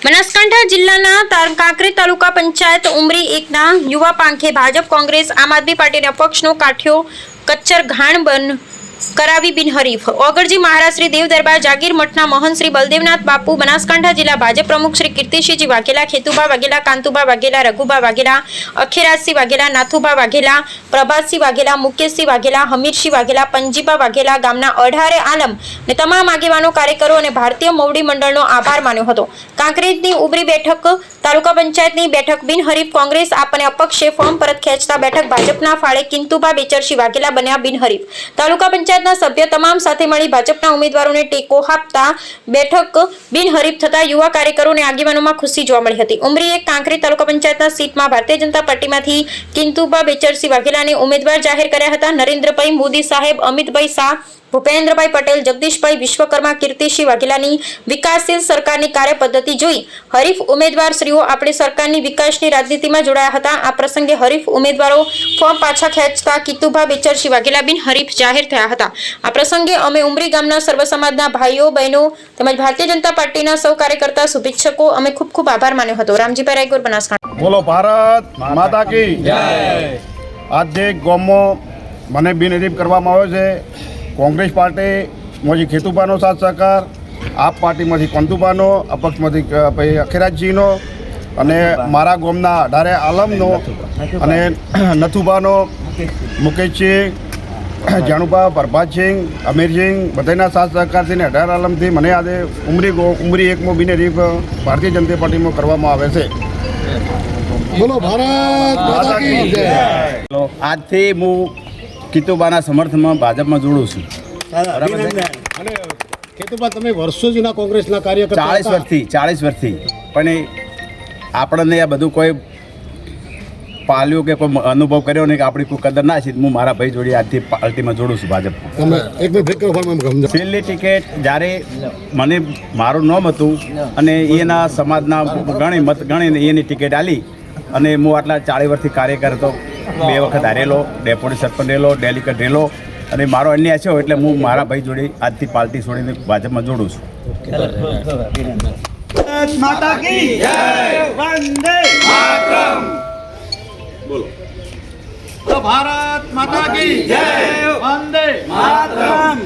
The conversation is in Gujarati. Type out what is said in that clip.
બનાસકાંઠા જિલ્લાના કાંકરેજ તાલુકા પંચાયત ઉમરી એકના યુવા પાંખે ભાજપ કોંગ્રેસ આમ આદમી પાર્ટીના પક્ષનો કાઠિયો કચ્છર ઘાણ બન કરાવી બિનહરીફ ઓગળજી મહારાજ શ્રી દેવ દરબાર જાગીર મઠના મહંત શ્રી બલદેવનાથ બાપુ બનાસકાંઠા જિલ્લા ભાજપ પ્રમુખ શ્રી કીર્તિસિંહજી વાઘેલા ખેતુભા વાઘેલા કાંતુભા વાઘેલા રઘુભા વાઘેલા અખેરાજસિંહ વાઘેલા નાથુભા વાઘેલા પ્રભાતસિંહ વાઘેલા મુકેશસિંહ વાઘેલા હમીરસિંહ વાઘેલા પંજીભા વાઘેલા ગામના અઢારે આલમ અને તમામ આગેવાનો કાર્યકરો અને ભારતીય મોવડી મંડળનો આભાર માન્યો હતો। કાંકરેજની ઉબરી બેઠક તાલુકા પંચાયતની બેઠક બિનહરીફ કોંગ્રેસ આપ અને અપક્ષે ફોર્મ પરત ખેંચતા બેઠક ભાજપના ફાળે કિંતુભા બેચરસિંહ વાઘેલા બન્યા બિનહરીફ। તાલુકા પંચાયતના સભ્ય તમામ સાથે મળી ભાજપના ઉમેદવારોને ટેકો આપતા બેઠક બિનહરીફ થતા યુવા કાર્યકરો અને આગેવાનોમાં ખુશી જોવા મળી હતી। ઉમરી એક કાંકરેજ તાલુકા પંચાયતના સીટમાં ભારતીય જનતા પાર્ટીમાંથી કિંતુભા બેચરસિંહ વાઘેલાને ઉમેદવાર જાહેર કર્યા હતા। નરેન્દ્રભાઈ મોદી સાહેબ, અમિતભાઈ શાહ, ભૂપેન્દ્રભાઈ પટેલ, જગદીશભાઈ વિશ્વકર્મા, કીર્તિસિંહ વાઘેલાની વિકાસશીલ સરકારની કાર્યપદ્ધતિ જોઈ હરીફ ઉમેદવારશ્રીઓ આપણી સરકારની વિકાસની રાજનીતિમાં જોડાયા હતા। આ પ્રસંગે હરીફ ઉમેદવારો ફોર્મ પાછા ખેંચતા કિંતુભા બેચરસિંહ વાઘેલા બિનહરીફ જાહેર થયા હતા। આ પ્રસંગે અમે ઉમરી ગામના સર્વ સમાજના ભાઈઓ બહેનો તેમજ ભારતીય જનતા પાર્ટીના સૌ કાર્યકર્તા શુભેચ્છકો અમે ખૂબ ખૂબ આભાર માન્યો હતો। રામજીભાઈ રાયગોર, બનાસકાંઠા। બોલો ભારત માતા કી જય। આજે ગામમાં મને બિનહરીફ કરવામાં આવ્યો છે। કોંગ્રેસ પાર્ટીમાંથી ખેતુભાનો સાથ સહકાર, આપ પાર્ટીમાંથી કંતુભાનો, અપક્ષમાંથી અખેરાજજીનો અને મારા ગામના અઢારે આલમનો અને નથુભાનો, મુકેશસિંહ, જાણુભા, પ્રભાતસિંહ, અમીરસિંહ બધાના સાથ સહકારથી ને અઢાર આલમથી મને આજે ઉમરી એકમાં બિનહરીફ ભારતીય જનતા પાર્ટીમાં કરવામાં આવે છે। બોલો ભારત માતા કી જય। આજથી હું કિતુબાના સમર્થનમાં ભાજપમાં જોડું છું। અને કેતુભા, તમે વર્ષો જૂના કોંગ્રેસના કાર્યકર્તા 40 વર્ષથી પણ આપણને આ બધું કોઈ પાલ્યું કે કોઈ અનુભવ કર્યો નહીં કે આપણી કોઈ કદર ના છે। હું મારા ભાઈ જોડે આજથી પાર્ટીમાં જોડું છું ભાજપમાં। તમે એક બે બ્રેક કરો। છેલ્લી ટિકિટ જ્યારે મને મારું નામ હતું અને એના સમાજના ગણીને એની ટિકિટ આલી અને હું આટલા 40 વર્ષથી કાર્યકર હતો। 2 વખત હારેલો, ડેપ્યુટી સરપંચ રહેલો, ડેલિકેટ રહેલો અને મારો અન્યાય છે એટલે હું મારા ભાઈ જોડે આજથી પાર્ટી છોડીને ભાજપમાં જોડું છું। માતા કી જય, વંદે માતરમ। બોલો ભારત માતા કી જય, વંદે માતરમ।